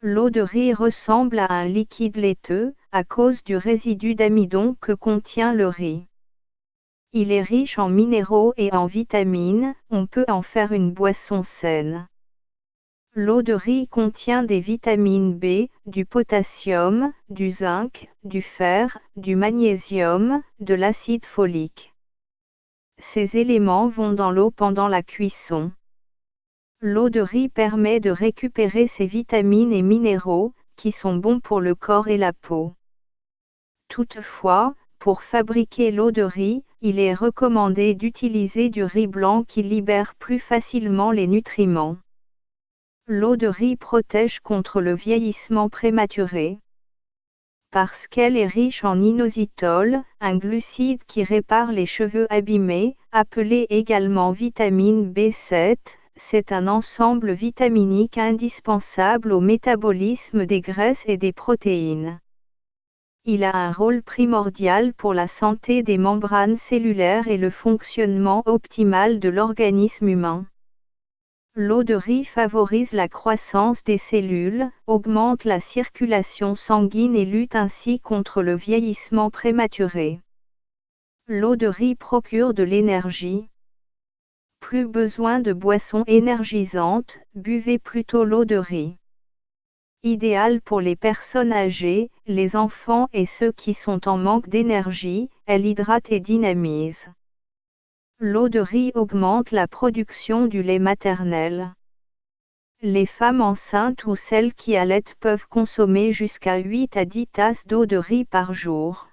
L'eau de riz ressemble à un liquide laiteux, à cause du résidu d'amidon que contient le riz. Il est riche en minéraux et en vitamines, on peut en faire une boisson saine. L'eau de riz contient des vitamines B, du potassium, du zinc, du fer, du magnésium, de l'acide folique. Ces éléments vont dans l'eau pendant la cuisson. L'eau de riz permet de récupérer ces vitamines et minéraux, qui sont bons pour le corps et la peau. Toutefois, pour fabriquer l'eau de riz, il est recommandé d'utiliser du riz blanc qui libère plus facilement les nutriments. L'eau de riz protège contre le vieillissement prématuré. Parce qu'elle est riche en inositol, un glucide qui répare les cheveux abîmés, appelé également vitamine B7, c'est un ensemble vitaminique indispensable au métabolisme des graisses et des protéines. Il a un rôle primordial pour la santé des membranes cellulaires et le fonctionnement optimal de l'organisme humain. L'eau de riz favorise la croissance des cellules, augmente la circulation sanguine et lutte ainsi contre le vieillissement prématuré. L'eau de riz procure de l'énergie. Plus besoin de boissons énergisantes, buvez plutôt l'eau de riz. Idéale pour les personnes âgées, les enfants et ceux qui sont en manque d'énergie, elle hydrate et dynamise. L'eau de riz augmente la production du lait maternel. Les femmes enceintes ou celles qui allaitent peuvent consommer jusqu'à 8 à 10 tasses d'eau de riz par jour.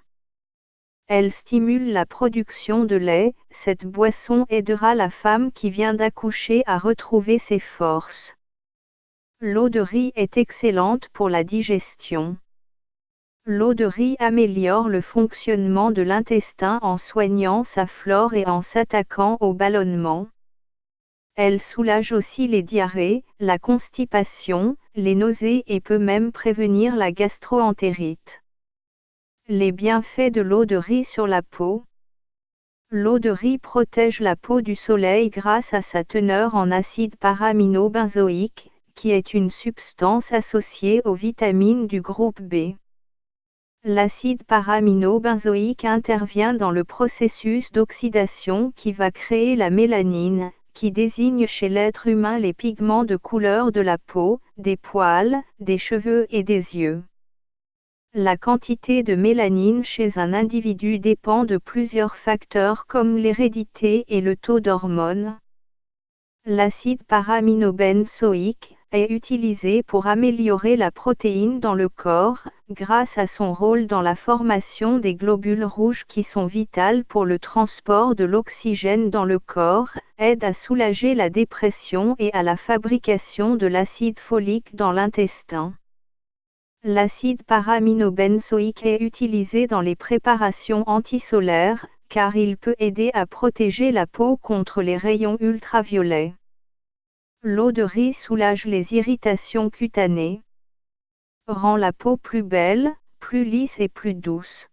Elle stimule la production de lait, cette boisson aidera la femme qui vient d'accoucher à retrouver ses forces. L'eau de riz est excellente pour la digestion. L'eau de riz améliore le fonctionnement de l'intestin en soignant sa flore et en s'attaquant au ballonnement. Elle soulage aussi les diarrhées, la constipation, les nausées et peut même prévenir la gastro-entérite. Les bienfaits de l'eau de riz sur la peau. L'eau de riz protège la peau du soleil grâce à sa teneur en acide para-aminobenzoïque, qui est une substance associée aux vitamines du groupe B. L'acide para-aminobenzoïque intervient dans le processus d'oxydation qui va créer la mélanine, qui désigne chez l'être humain les pigments de couleur de la peau, des poils, des cheveux et des yeux. La quantité de mélanine chez un individu dépend de plusieurs facteurs comme l'hérédité et le taux d'hormones. L'acide para-aminobenzoïque est utilisé pour améliorer la protéine dans le corps, grâce à son rôle dans la formation des globules rouges qui sont vitales pour le transport de l'oxygène dans le corps, aide à soulager la dépression et à la fabrication de l'acide folique dans l'intestin. L'acide para-aminobenzoïque est utilisé dans les préparations antisolaires, car il peut aider à protéger la peau contre les rayons ultraviolets. L'eau de riz soulage les irritations cutanées. Rend la peau plus belle, plus lisse et plus douce.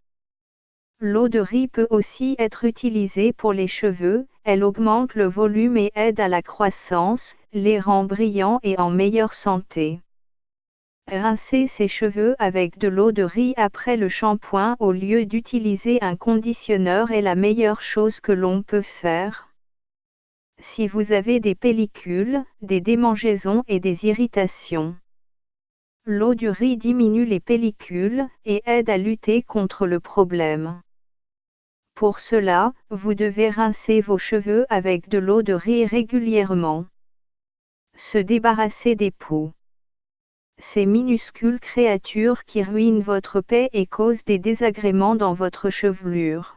L'eau de riz peut aussi être utilisée pour les cheveux, elle augmente le volume et aide à la croissance, les rend brillants et en meilleure santé. Rincer ses cheveux avec de l'eau de riz après le shampoing au lieu d'utiliser un conditionneur est la meilleure chose que l'on peut faire. Si vous avez des pellicules, des démangeaisons et des irritations. L'eau du riz diminue les pellicules et aide à lutter contre le problème. Pour cela, vous devez rincer vos cheveux avec de l'eau de riz régulièrement. Se débarrasser des poux. Ces minuscules créatures qui ruinent votre paix et causent des désagréments dans votre chevelure.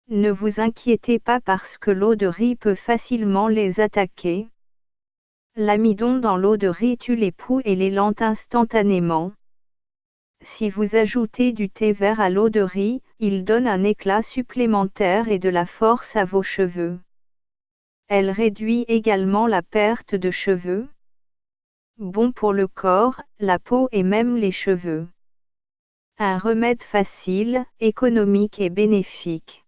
Ne vous inquiétez pas parce que l'eau de riz peut facilement les attaquer. L'amidon dans l'eau de riz tue les poux et les lente instantanément. Si vous ajoutez du thé vert à l'eau de riz, il donne un éclat supplémentaire et de la force à vos cheveux. Elle réduit également la perte de cheveux. Bon pour le corps, la peau et même les cheveux. Un remède facile, économique et bénéfique.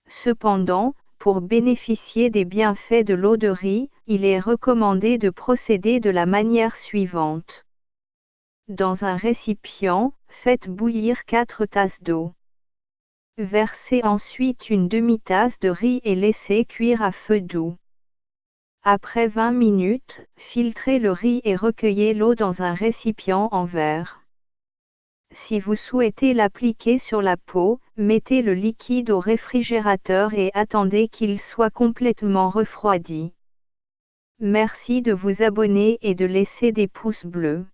Cependant, pour bénéficier des bienfaits de l'eau de riz, il est recommandé de procéder de la manière suivante. Dans un récipient, faites bouillir 4 tasses d'eau. Versez ensuite une demi-tasse de riz et laissez cuire à feu doux. Après 20 minutes, filtrez le riz et recueillez l'eau dans un récipient en verre. Si vous souhaitez l'appliquer sur la peau, mettez le liquide au réfrigérateur et attendez qu'il soit complètement refroidi. Merci de vous abonner et de laisser des pouces bleus.